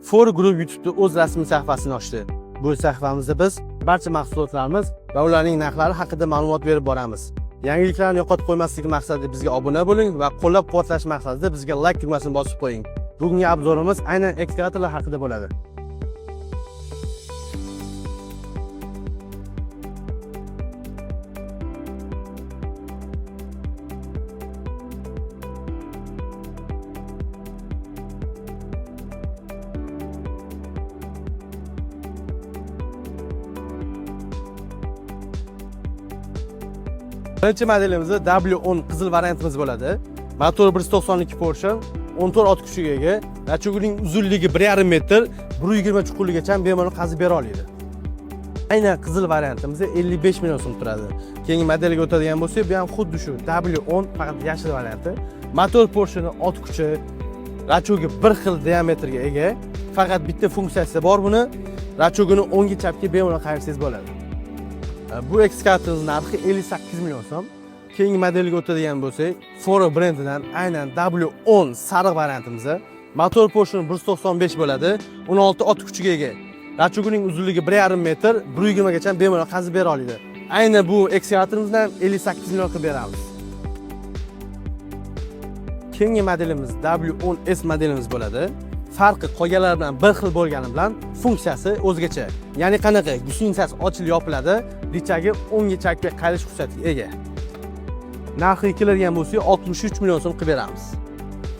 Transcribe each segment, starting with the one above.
For Group YouTube'da o'z rasmiy sahifasini ochdi. Bu sahifamizda biz barcha mahsulotlarimiz va ularning narxlari haqida ma'lumot berib boramiz. Yangiliklarni yo'qotib qo'ymaslik maqsadida bizga obuna bo'ling va qo'llab-quvvatlash maqsadida bizga like tugmasini bosib qo'ying. Bugungi obzorimiz aynan ekskavatorlar haqida bo'ladi. Birinchi modelimizda W10 qizil variantimiz bo'ladi. Motor 192 Porsche, 14 ot kuchiga ega, rachogining uzunligi 1,5 metr, 120 chuqurligigacha bemalol qazib bera oladi. Aynan qizil variantimizda 55 million so'm turadi. Keyingi modelga o'tadigan bo'lsak, bu ham xuddi shu W10 faqat yashil varianti. Motor Porsche'ning ot kuchi, rachogi bir xil diametrga ega, faqat bitta funksiyasi bor buni. Rachogini o'ngga chapga bemalol qayirsangiz bo'ladi. Bu ekskavatorning narxi 58 million so'm. Keyingi modelga o'tadigan bo'lsak, Foro brendidan aynan W10 sariq variantimiz. Motor Porsche 195 bo'ladi, 16 ot kuchiga ega. Rachogining uzunligi 1,5 metr, 120 gacha bemalol qazib bera oladi. Aynan bu ekskavatorimizdan 58 million qilib beramiz. Keyingi modelimiz W10S modelimiz bo'ladi. Farqi qolganlar bilan bir xil bo'lgani bilan funksiyasi o'zgacha. Ya'ni qanaqa? Gushinsasi ochilib yopiladi, richagi o'ngga chapga qayrish xususiyatiga ega. Narxiga keladigan bo'lsa 63 million so'm qilib beramiz.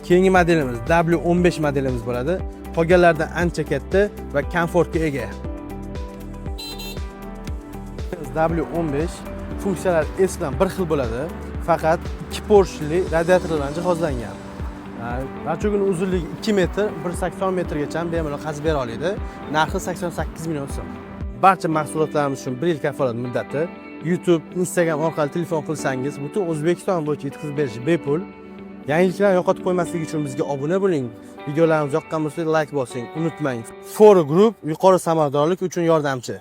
Keyingi modelimiz W15 modelimiz bo'ladi. Qolganlardan ancha katta va komfortga ega. W15 funksiyalar S bilan bir xil bo'ladi, faqat 2 porshli radiator bilan jihozlangan. Rachogining uzunligi 2 metr, 180 metrgacha bemalol qazib bera oladi. Narxi 88 million so'm. Barcha mahsulotlarimiz uchun 1 yil kafolat muddati. YouTube, Instagram orqali telefon qilsangiz, butun O'zbekiston bo'yicha yetkazib berish bepul. Yangiliklarni yo'qotib qo'ymaslik uchun bizga obuna bo'ling. Videolarimiz yoqqan bo'lsa like bosing, unutmang. For Group yuqori samaradorlik uchun yordamchi.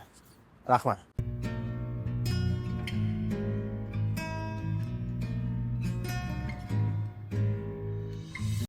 Rahmat.